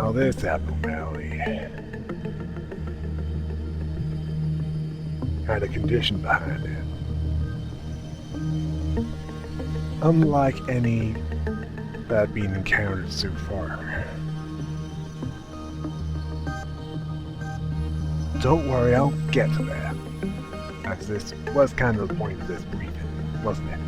Now this abnormality had a condition behind it. Unlike any that had been encountered so far. Don't worry, I'll get to that. As this was kind of the point of this briefing, wasn't it?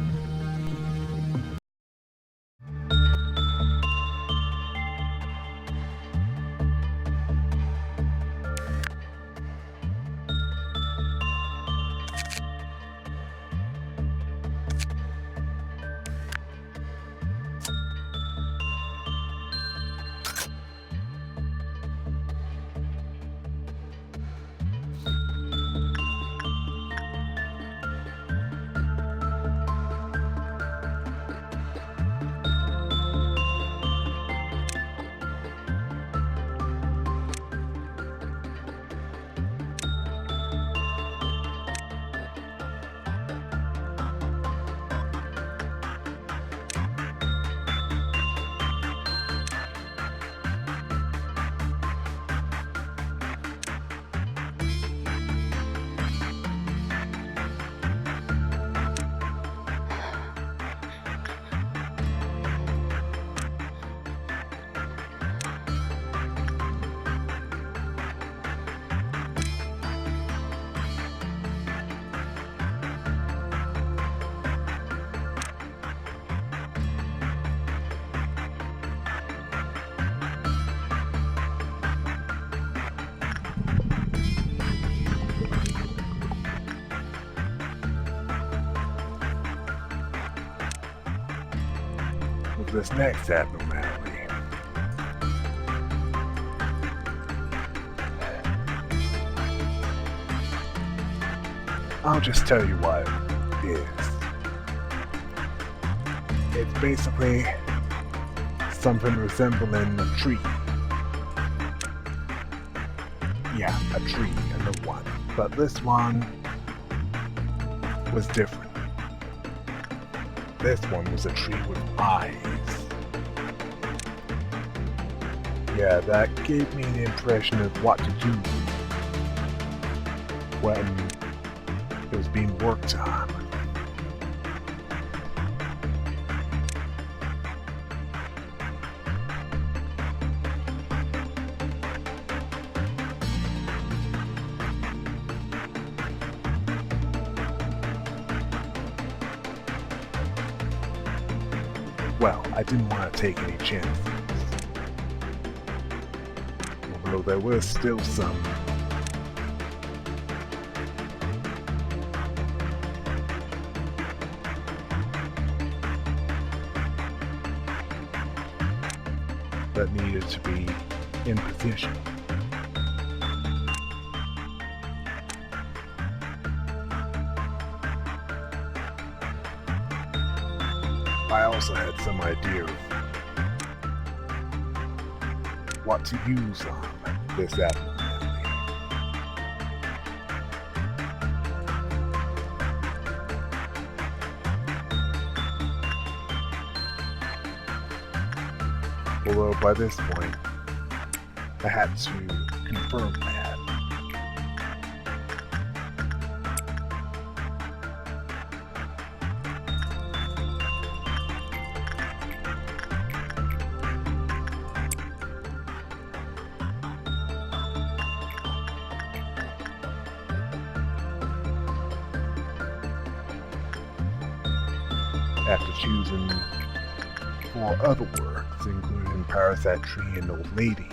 With this next abnormality. I'll just tell you what it is. It's basically something resembling a tree. Yeah, a tree, another one. But this one was different. This one was a tree with eyes. Yeah, that gave me the impression of what to do when it was being worked on. Well, I didn't want to take any chances. Although there was still some that needed to be in position. I also had some idea of what to use on this abnormality. Although by this point, I had to confirm that. After choosing 4 other works, including parasitry and old lady,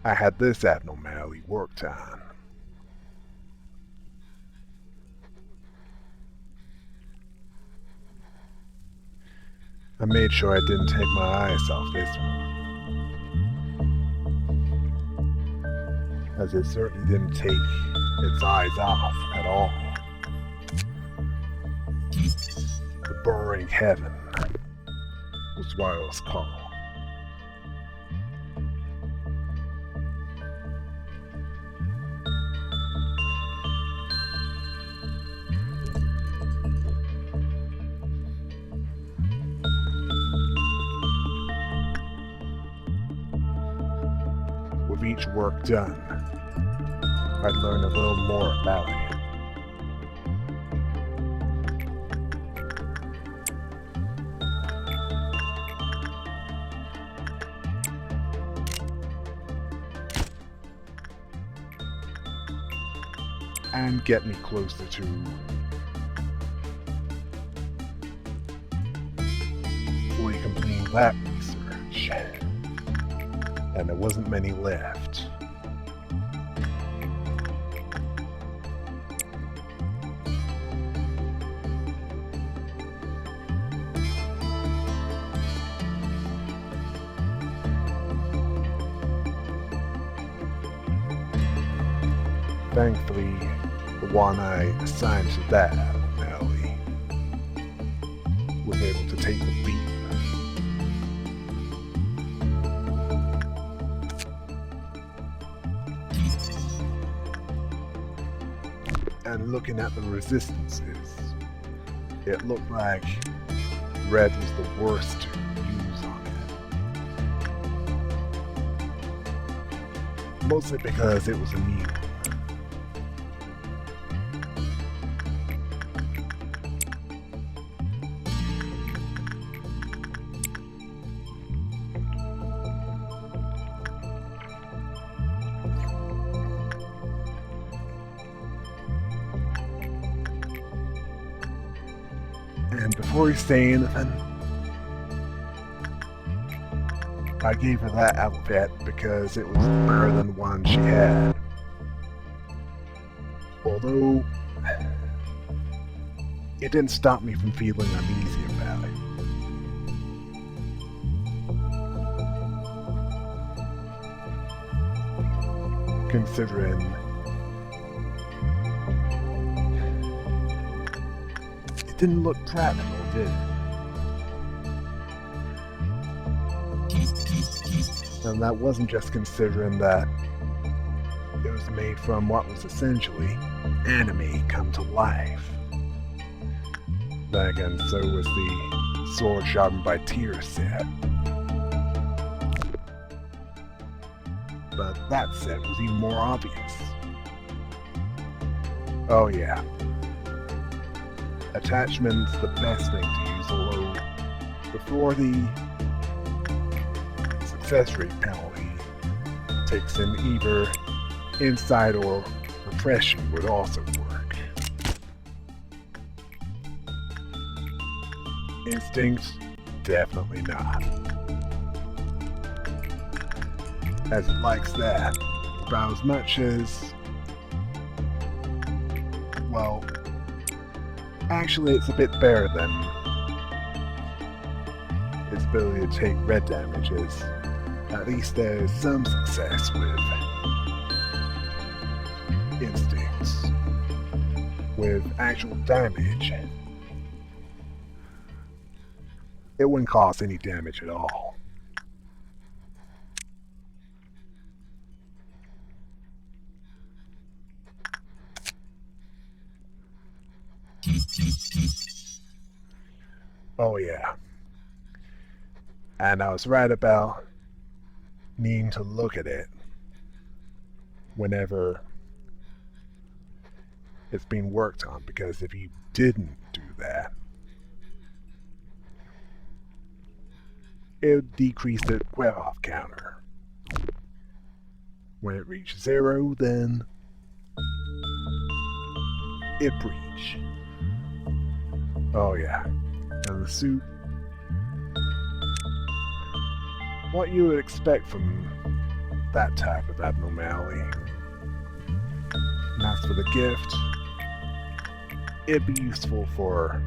I had this abnormality worked on. I made sure I didn't take my eyes off this one, as it certainly didn't take its eyes off at all. The burrowing heaven was what it was called. of each work done, I'd learn a little more about it. And get me closer to fully completing that research. And there wasn't many left. Thankfully, the one I assigned to that alley was able to take the beat. And looking at the resistances, it looked like red was the worst to use on it. Mostly because it was immune. And before you say anything, I gave her that outfit because it was better than the one she had. Although, it didn't stop me from feeling uneasy about it. Considering it didn't look practical, did it? And that wasn't just considering that it was made from what was essentially anime come to life. Then again, so was the sword sharpened by Tyr set. But that set was even more obvious. Oh yeah. Attachment's the best thing to use, although before the success rate penalty takes in, either insight or repression would also work. Instinct, definitely not. As it likes that about as much as, well, actually it's a bit better than its ability to take red damages. At least there's some success with instincts. With actual damage, it wouldn't cause any damage at all. Oh yeah. And I was right about needing to look at it whenever it's being worked on, because if you didn't do that, it would decrease the wear-off counter. When it reaches 0, then it breach. Oh yeah. And the suit, what you would expect from that type of abnormality. And as for the gift, it'd be useful for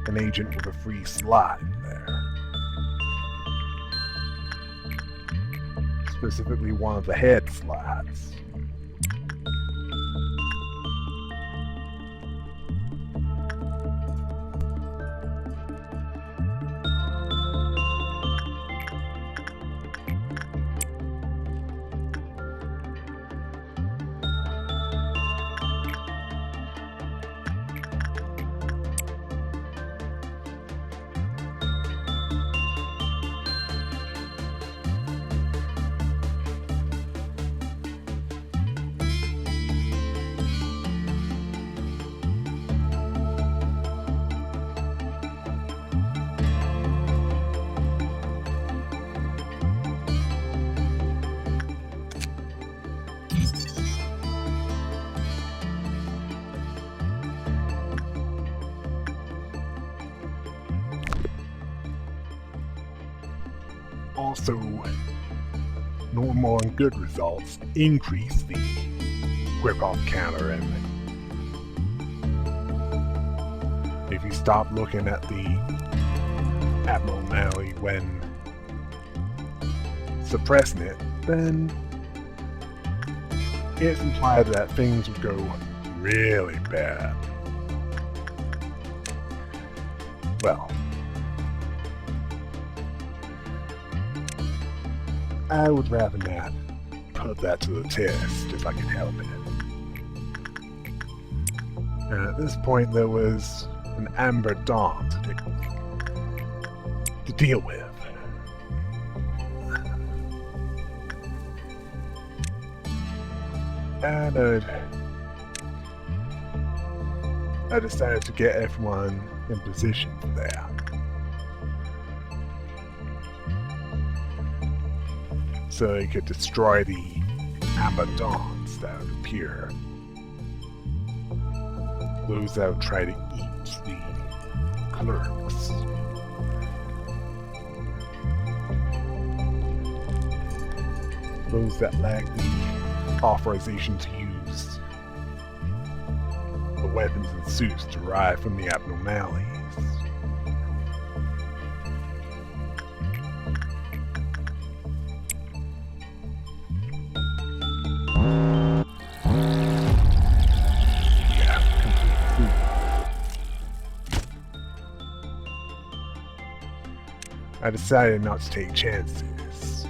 an agent with a free slot in there. Specifically one of the head slots. also, normal and good results increase the grip-off counter, and if you stop looking at the abnormality when suppressing it, then it's implied that things would go really bad. Well, I would rather not put that to the test if I can help it. And at this point there was an amber dawn to deal with. And I decided to get everyone in position for that. So he could destroy the amber dawns that would appear. Those that would try to eat the clerks. Those that lack the authorization to use the weapons and suits derived from the abnormalities. I decided not to take chances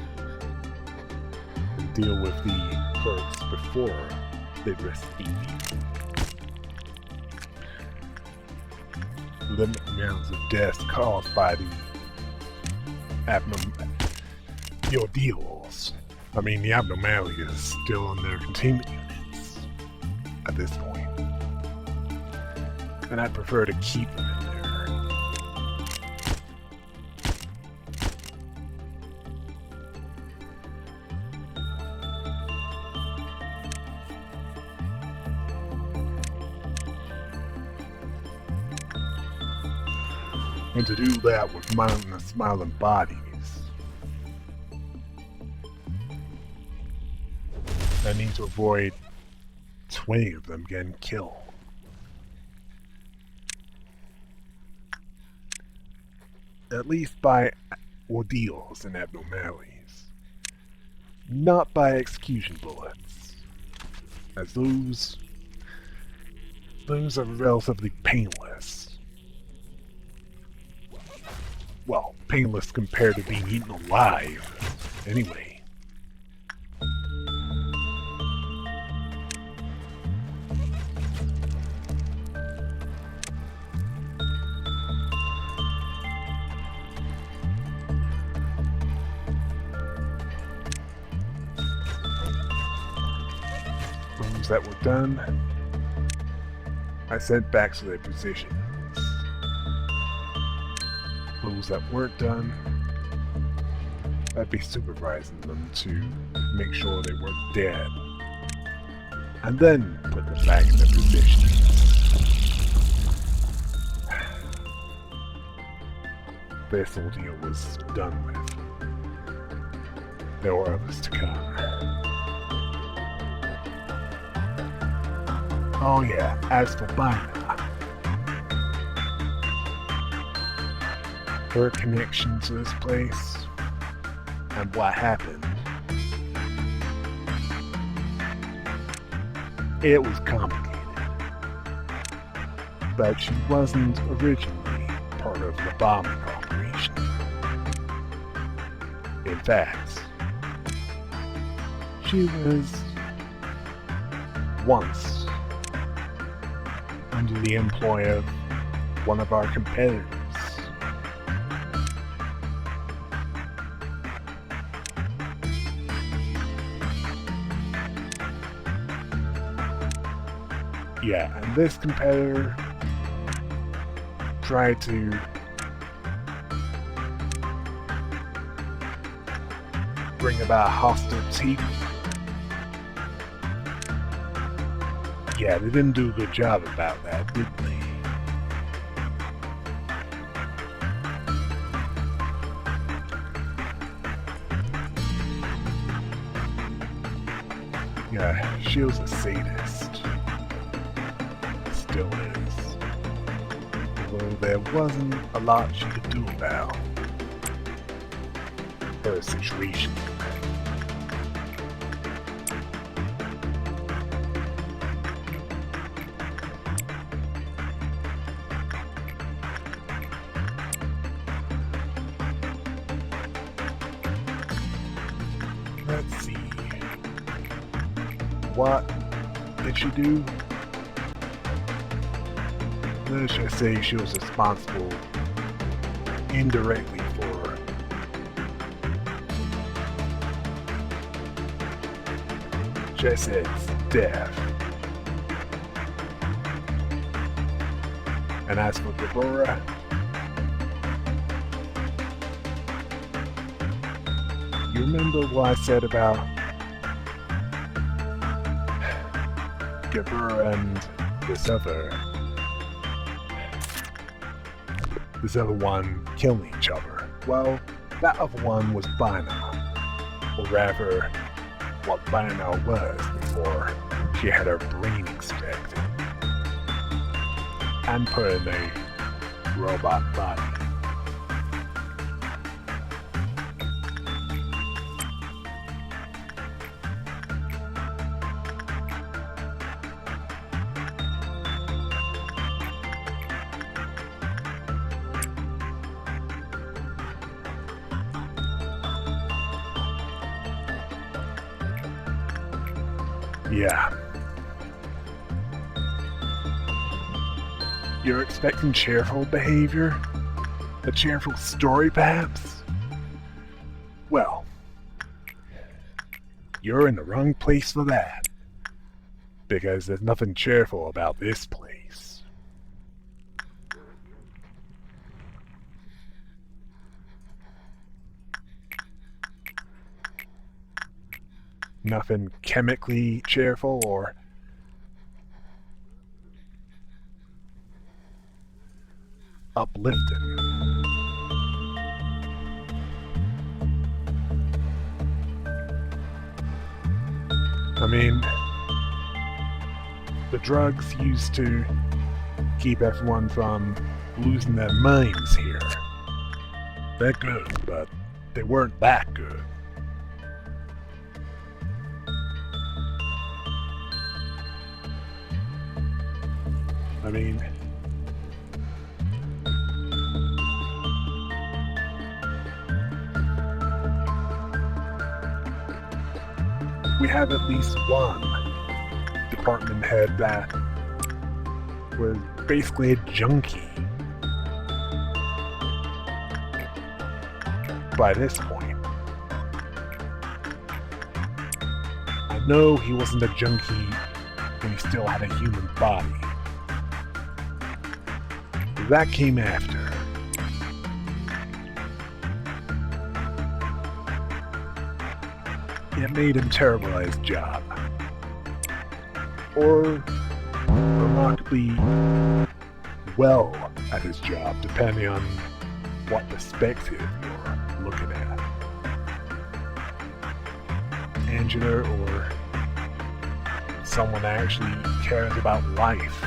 and deal with the clerks before they risked eating. Limit amounts of death caused by the ordeals. I mean, the abnormality is still in their containment units at this point, and I prefer to keep them in there. And to do that with mindless smiling bodies, I need to avoid 20 of them getting killed. At least by ordeals and abnormalities, not by execution bullets, as those are relatively painless. Well, painless compared to being eaten alive, anyway. Those that were done, I sent back to their position. Those that weren't done, I'd be supervising them to make sure they weren't dead, and then put them back in their position. This ordeal was done with. There were others to come. Oh yeah, as for Bina, her connection to this place and what happened, it was complicated. But she wasn't originally part of the Lobotomy Corporation. In fact, she was once under the employ of one of our competitors. Yeah, and this competitor tried to bring about hostility. Yeah, they didn't do a good job about that, did they? Yeah, she was a sadist. Still is. Although there wasn't a lot she could do about her situation. Let's see. What did she do? Let's just say she was responsible indirectly for Jesse's death. And as for Deborah, you remember what I said about Deborah and this other one killing each other? Well, that other one was Bina, or rather, what Bina was before she had her brain extracted and put in a robot body. Yeah. You're expecting cheerful behavior? A cheerful story, perhaps? Well, you're in the wrong place for that. Because there's nothing cheerful about this place. Nothing chemically cheerful or uplifting. I mean, the drugs used to keep everyone from losing their minds here. They're good, but they weren't that good. I mean, we have at least one department head that was basically a junkie by this point. I know he wasn't a junkie when he still had a human body. That came after. It made him terrible at his job. Or remarkably well at his job, depending on what perspective you're looking at. Angela or someone that actually cares about life.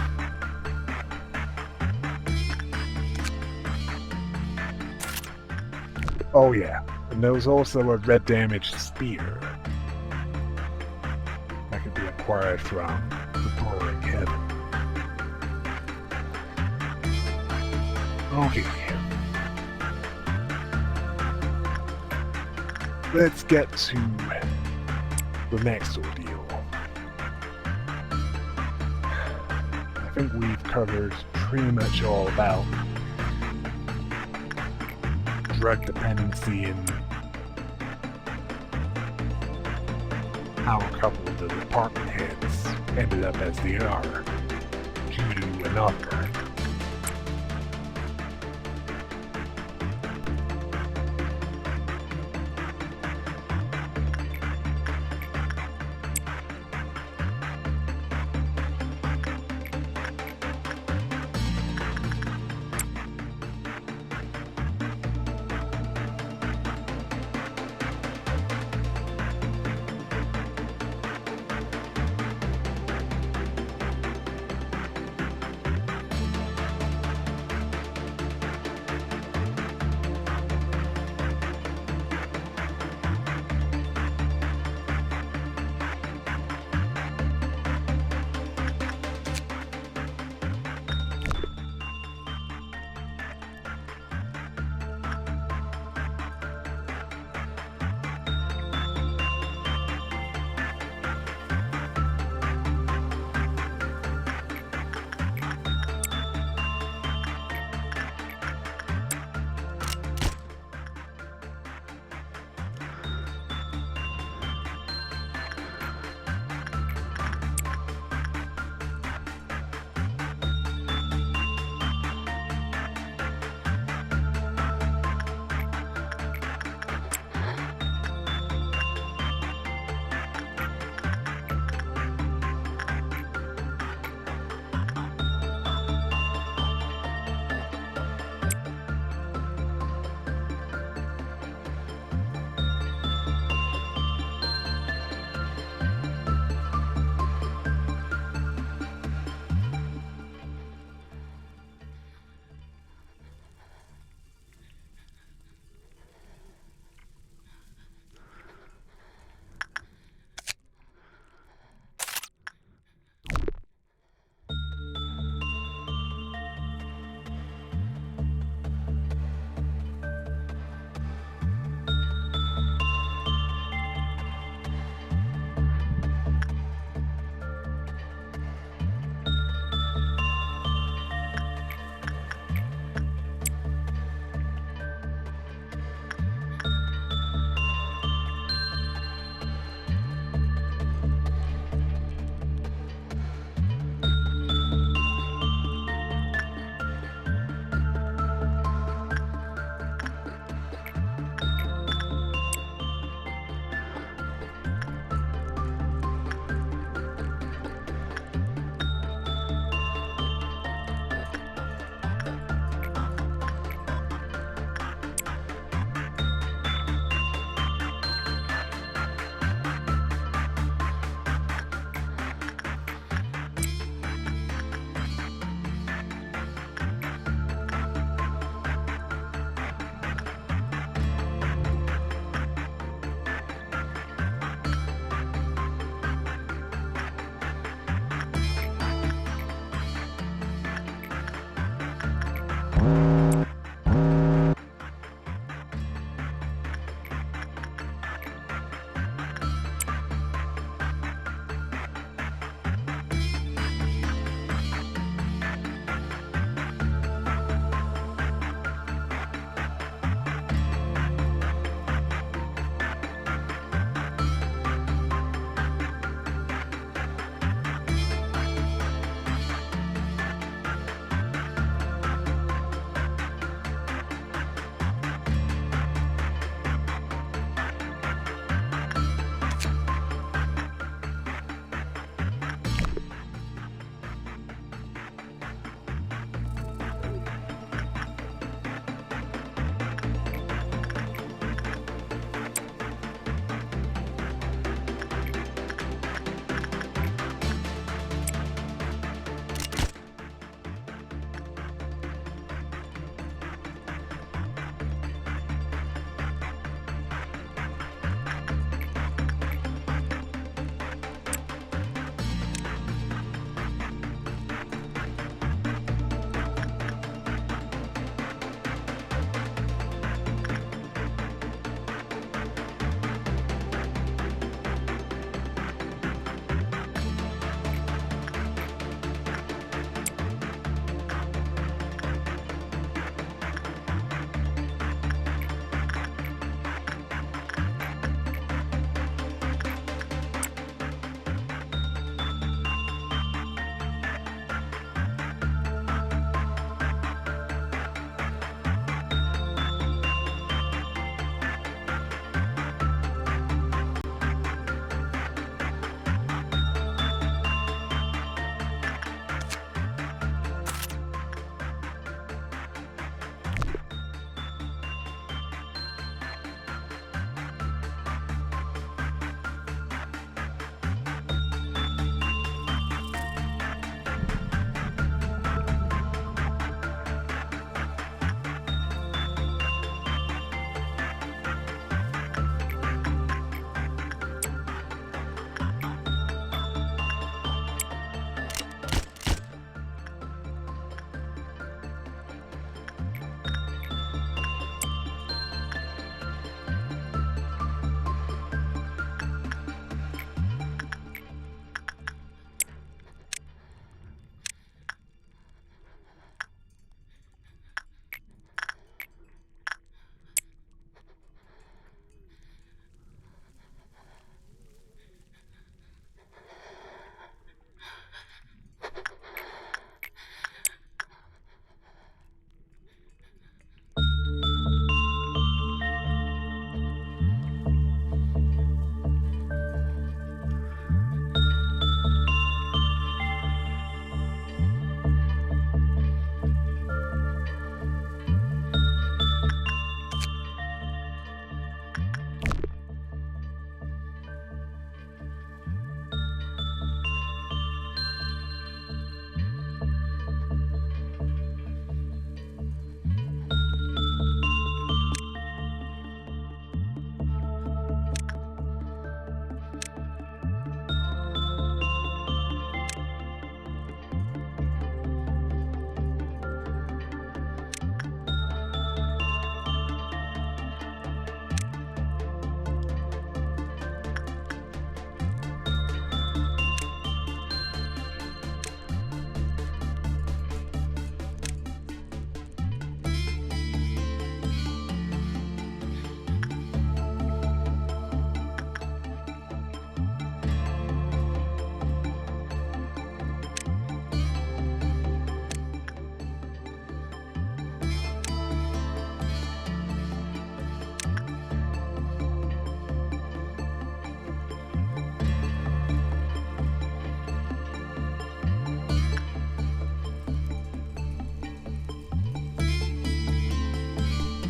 Oh yeah, and there was also a red damaged spear that could be acquired from the Boring Heaven. Okay. Let's get to the next ordeal. I think we've covered pretty much all about drug dependency and how a couple of the department heads ended up as they are due to another.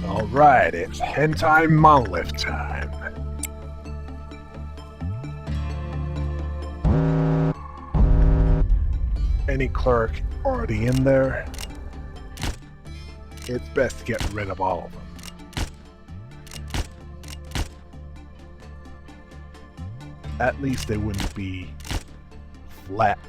Alright, it's hentai monolith time. Any clerk already in there? It's best to get rid of all of them. At least they wouldn't be flattened.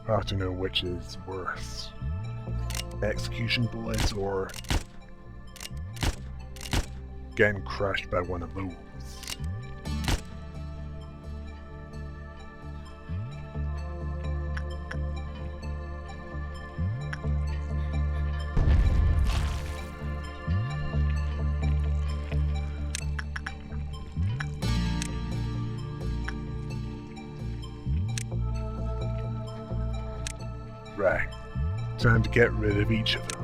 I have to know which is worse. Execution bullets or getting crushed by one of those. Right. Time to get rid of each of them.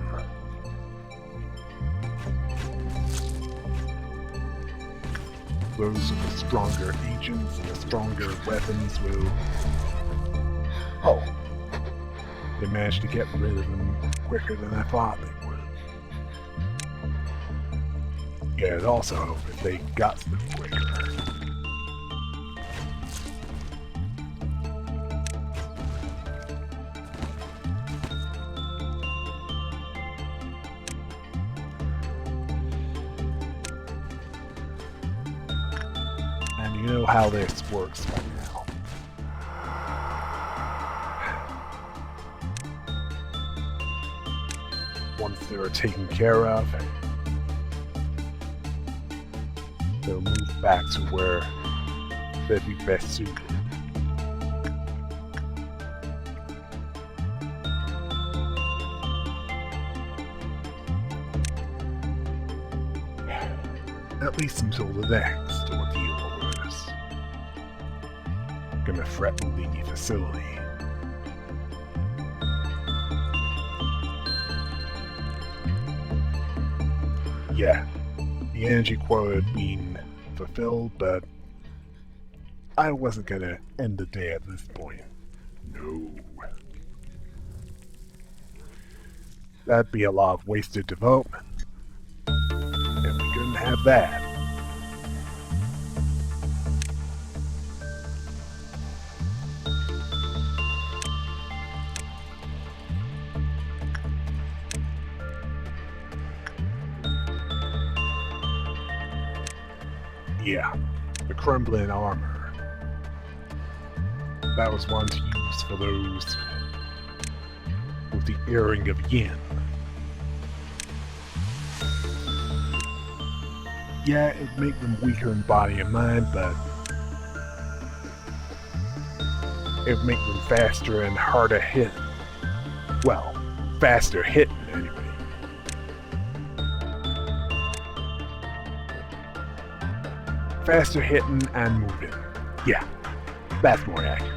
Those with the stronger agents and the stronger weapons will... Oh. They managed to get rid of them quicker than I thought they would. Yeah, it also helped if they got to them quicker. You know how this works by now. Once they're taken care of, they'll move back to where they'd be best suited. At least until the next ordeal. Gonna threaten the facility. Yeah, the energy quota had been fulfilled, but I wasn't gonna end the day at this point. No. That'd be a lot of wasted development. And we couldn't have that. Yeah, the crumbling armor. That was one to use for those with the earring of yin. Yeah, it'd make them weaker in body and mind, but it'd make them faster and harder hit. Well, faster hitting anyway. Faster hitting and moving. Yeah, that's more accurate.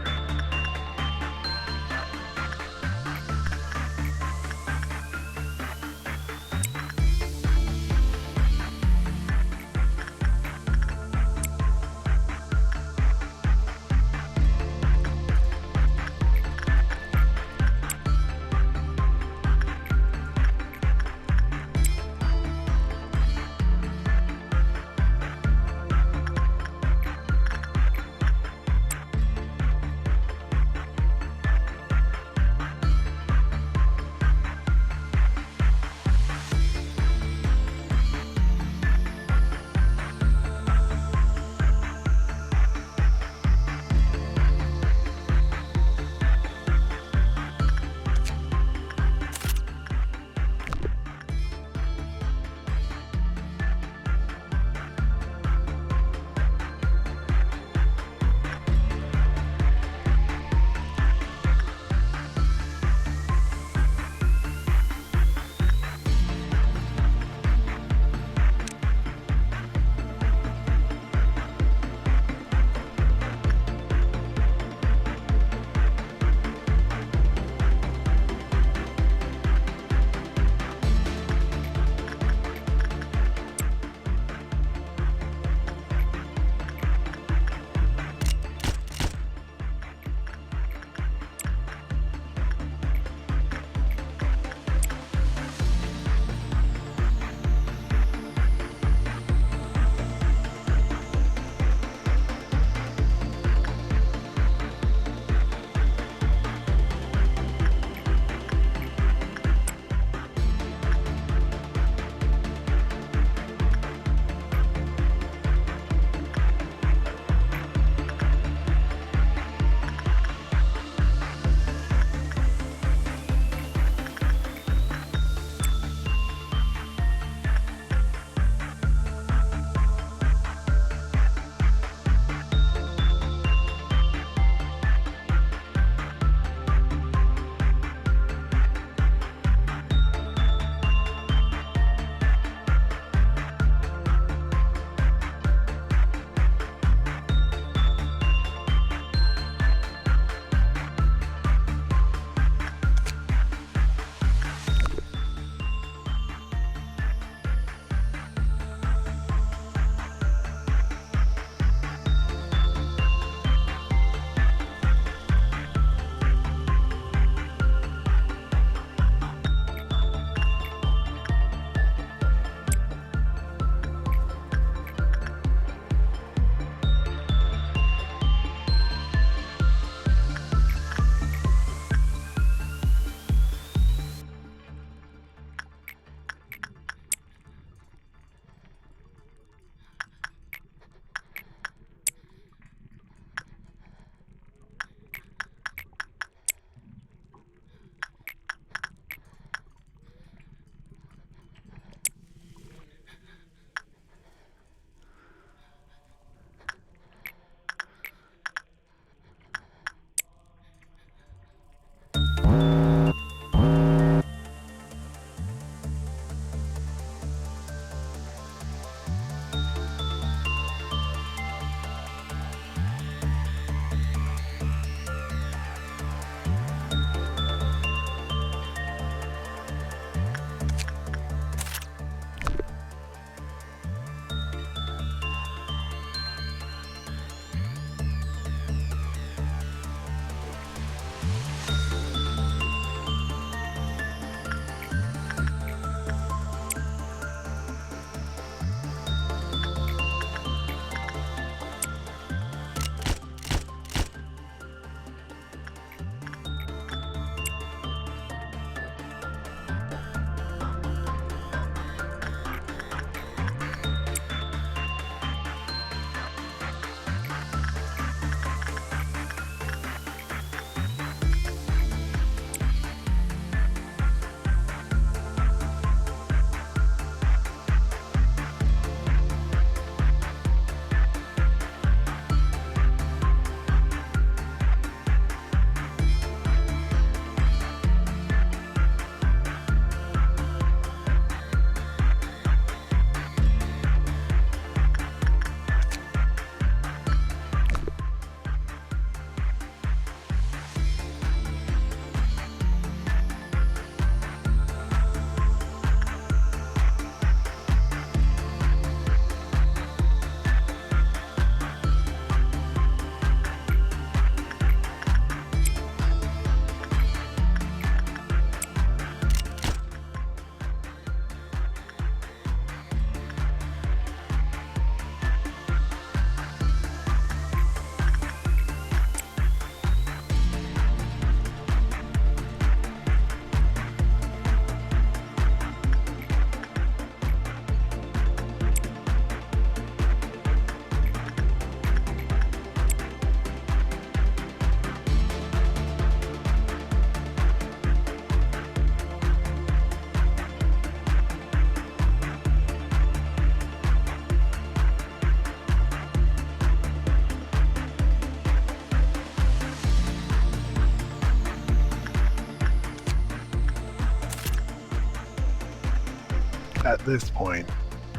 At this point,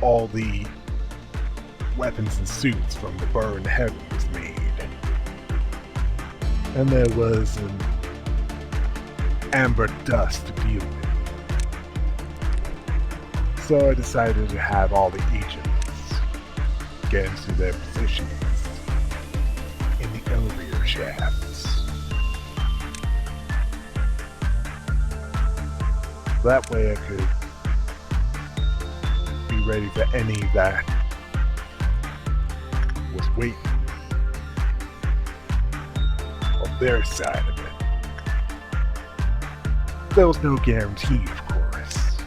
all the weapons and suits from the burned heaven was made. And there was an amber dust to deal with. So I decided to have all the agents get into their positions in the elevator shafts. That way I could be ready for any that was waiting on their side of it. There was no guarantee, of course.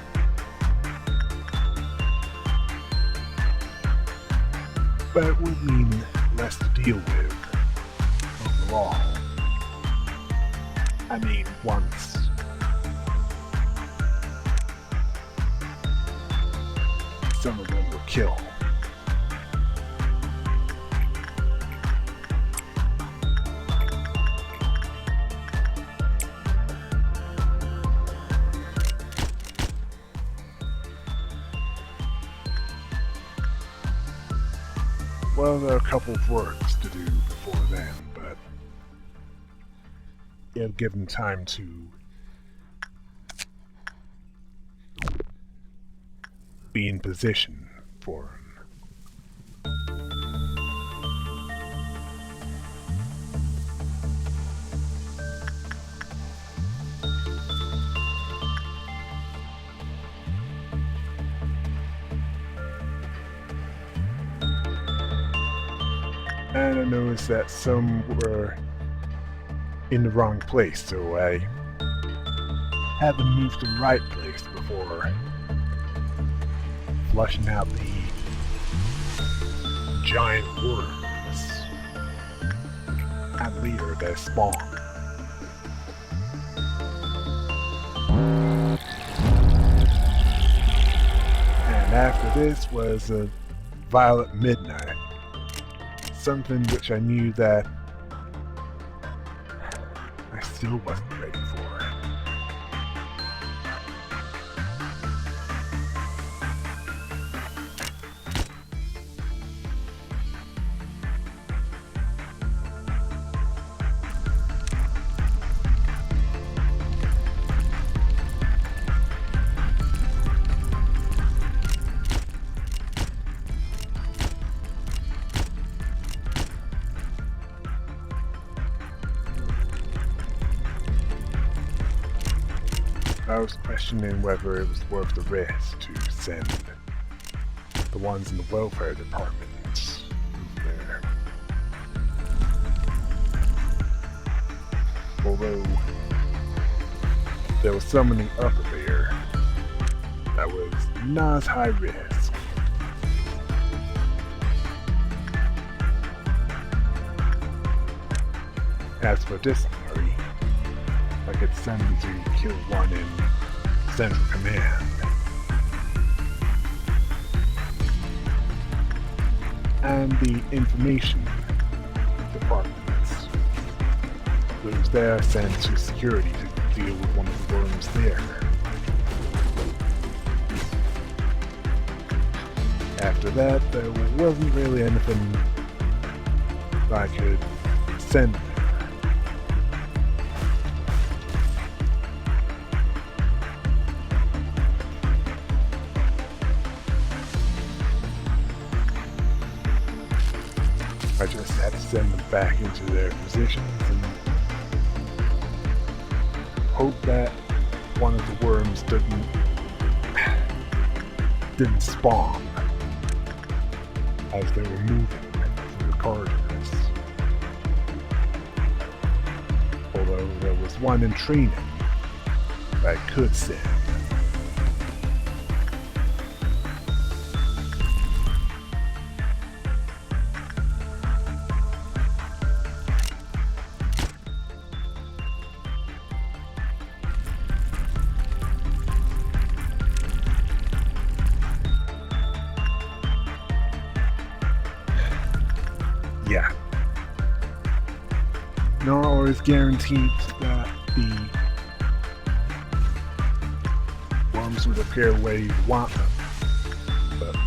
But it would mean less to deal with overall. I mean, once some of them were killed. Well, there are a couple of works to do before then, but it'll give them time to be in position for him. And I noticed that some were in the wrong place, so I had them move to the right place before flushing out the giant worms at later that spawn. And after this was a violet midnight. Something which I knew that I still wasn't ready for. I was questioning whether it was worth the risk to send the ones in the welfare department there. Although there was some in the upper layer that was not as high risk. As for disciplinary, I could send them to kill one in Central Command. And the information departments. Those there sent to security to deal with one of the worms there. After that, there wasn't really anything I could send them. I just had to send them back into their positions and hope that one of the worms didn't spawn as they were moving through the corridors. Although there was one in training that I could send. Yeah. Not always guaranteed that the worms would appear where you want them.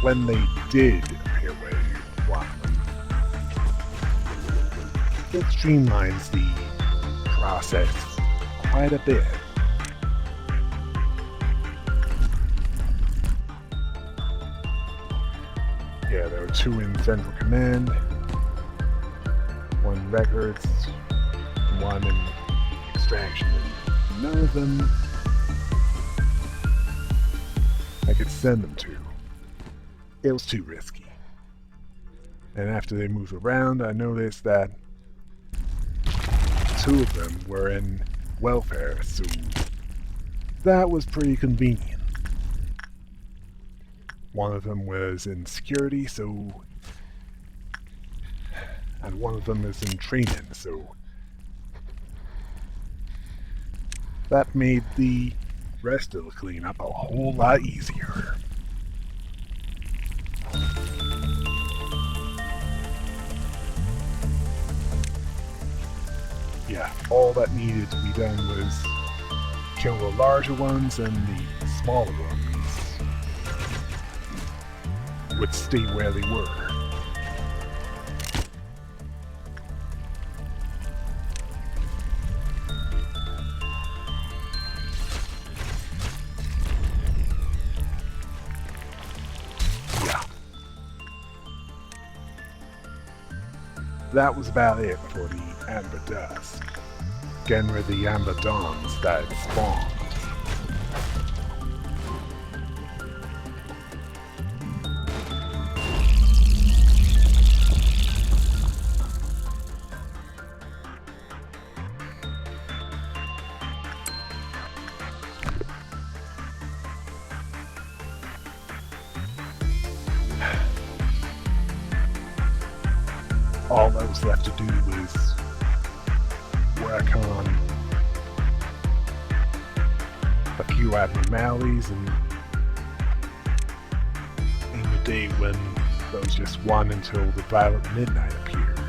when they did appear where you want them, it streamlines the process quite a bit. Yeah, there were 2 in Central Command, 1 Records, 1 in Extraction, and none of them I could send them to. It was too risky. And after they moved around, I noticed that 2 of them were in welfare, so that was pretty convenient. One of them was in security, and one of them is in training, so that made the rest of the cleanup a whole lot easier. Yeah, all that needed to be done was kill the larger ones, and the smaller ones would stay where they were. Yeah. That was about it for the Amber Dusk. Again with the Amber Dawns that spawned. All that was left to do was work on a few abnormalities and in the day when there was just 1 until the Violet Midnight appeared.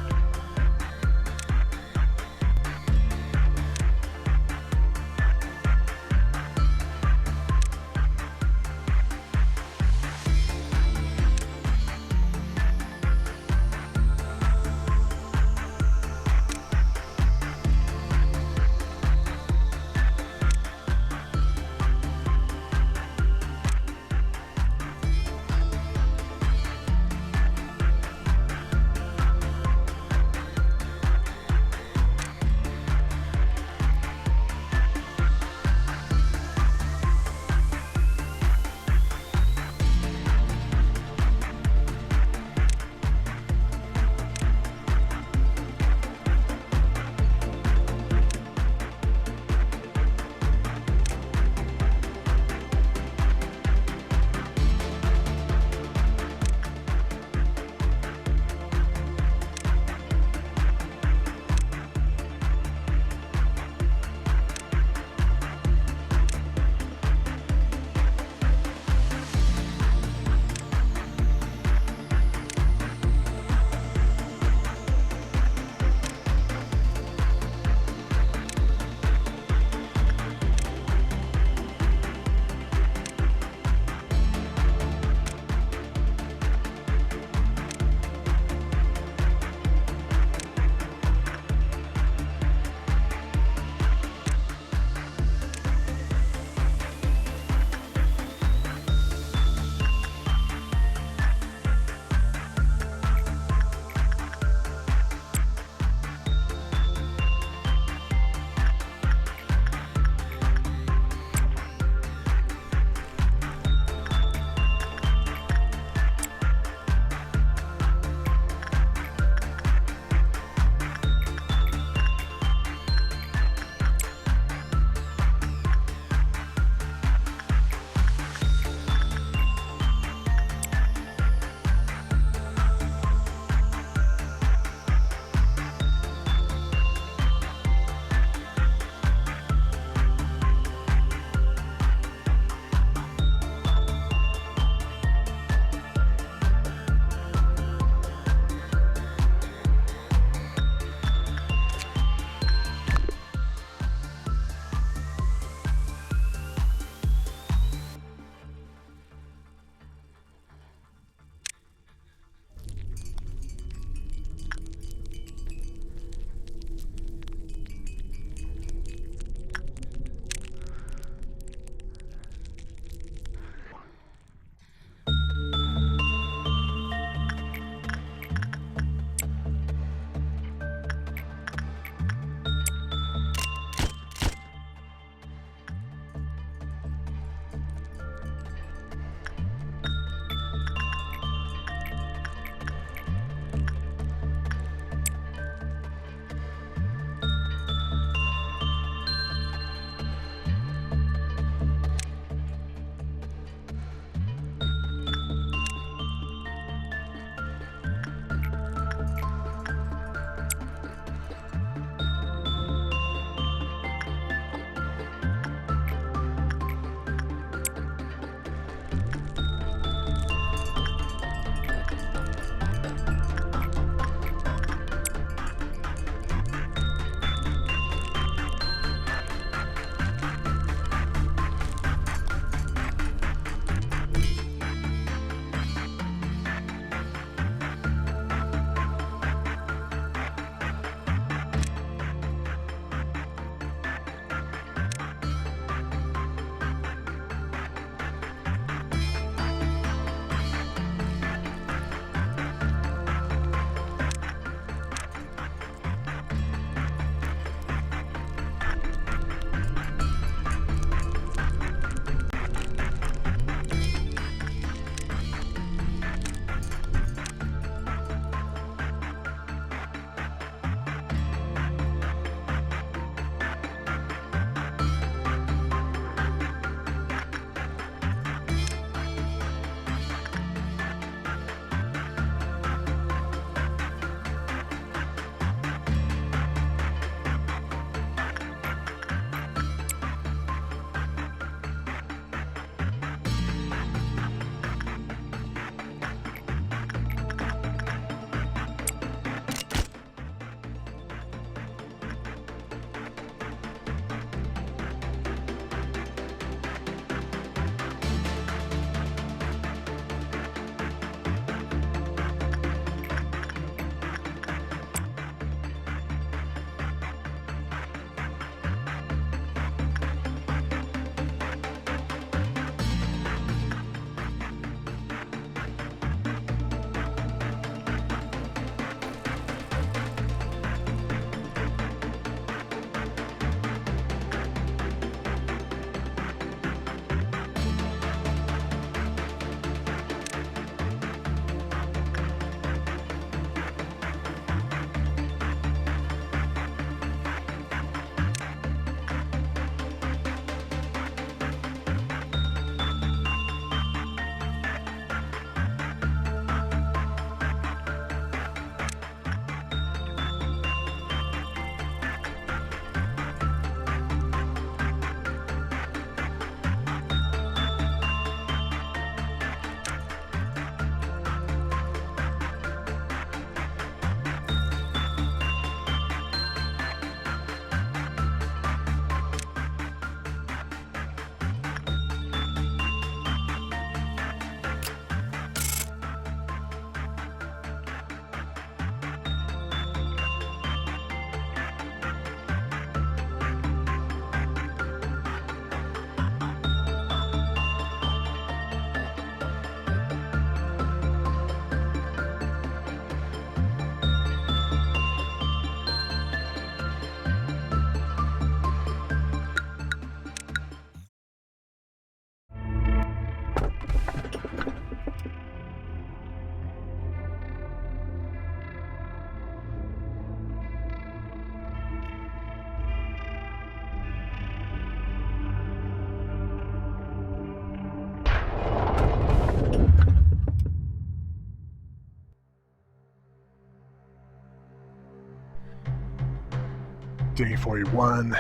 Day 41,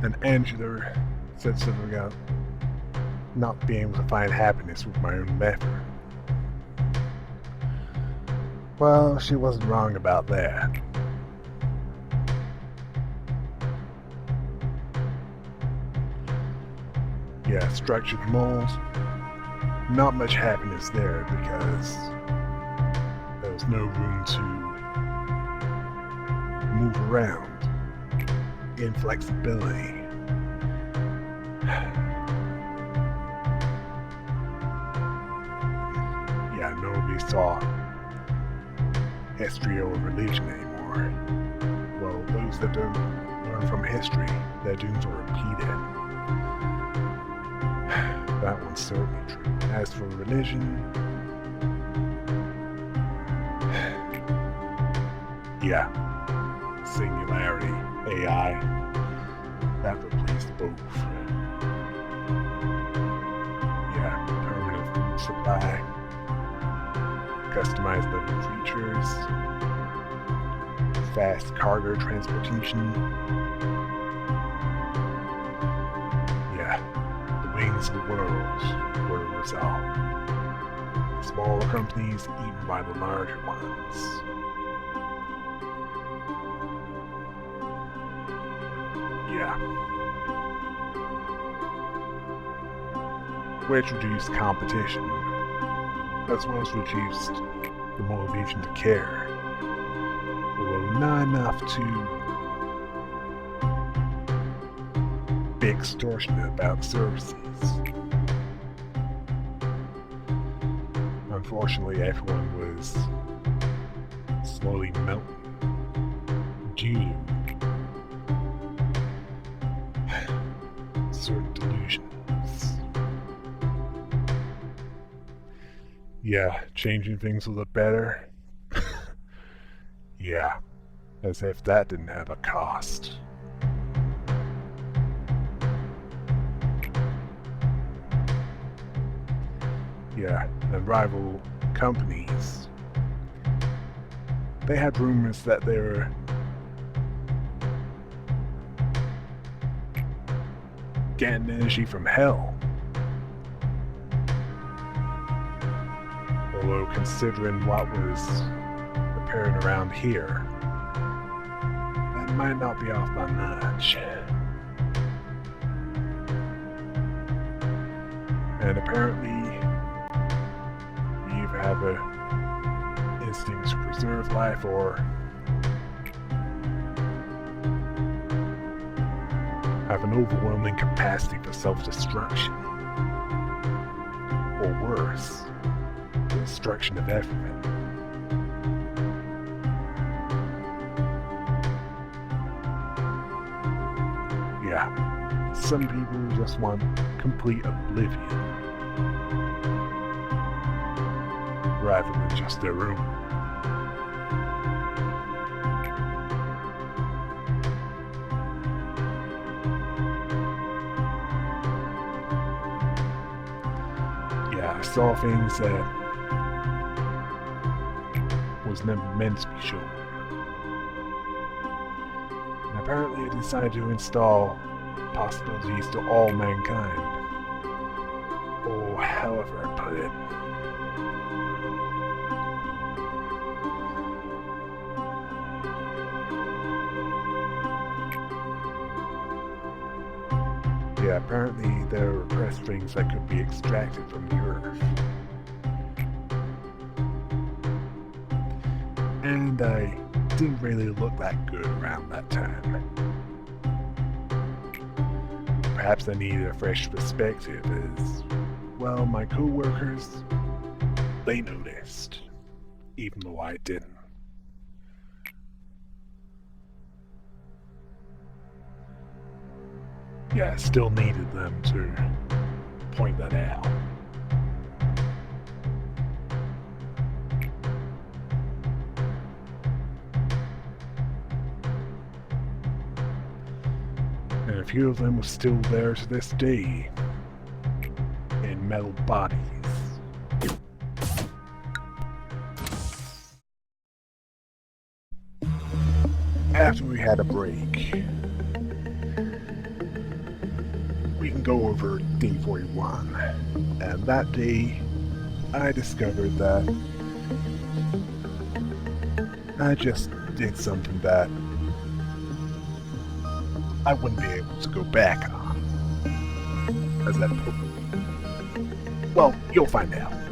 and Angela said something about not being able to find happiness with my own method. Well, she wasn't wrong about that. Yeah, structured mold, not much happiness there because there was no room to move around. Inflexibility. Yeah, nobody saw history or religion anymore. Well, those that don't learn from history, their dooms are repeated. That one's certainly true. As for religion, yeah, singularity, AI, that replaced both. Yeah, permanent food supply, customized living features, fast cargo transportation. Yeah, the wings of the world were the result. Smaller companies eaten by the larger ones. Yeah. Which reduced competition, as well as reduced the motivation to care, although not enough to be extortionate about services. Unfortunately, everyone was slowly melting due to certain delusions. Yeah, changing things a little better. Yeah, as if that didn't have a cost. Yeah, and rival companies, they had rumors that they were getting energy from hell. Although considering what was appearing around here, that might not be off by much. And apparently, you either have an instinct to preserve life or have an overwhelming capacity for self-destruction. Or worse, the destruction of everything. Yeah, some people just want complete oblivion, rather than just their own. Yeah, I saw things that was never meant to be shown. And apparently it decided to install possibilities to all mankind. Or however I put it. Yeah, apparently there are repressed things that could be extracted from the earth. And I didn't really look that good around that time. Perhaps I needed a fresh perspective as, well, my co-workers, they noticed, even though I didn't. Yeah, I still needed them to point that out. And a few of them are still there to this day, in metal bodies. After we had a break, go over day 41. And that day, I discovered that I just did something that I wouldn't be able to go back on. As that, well, you'll find out.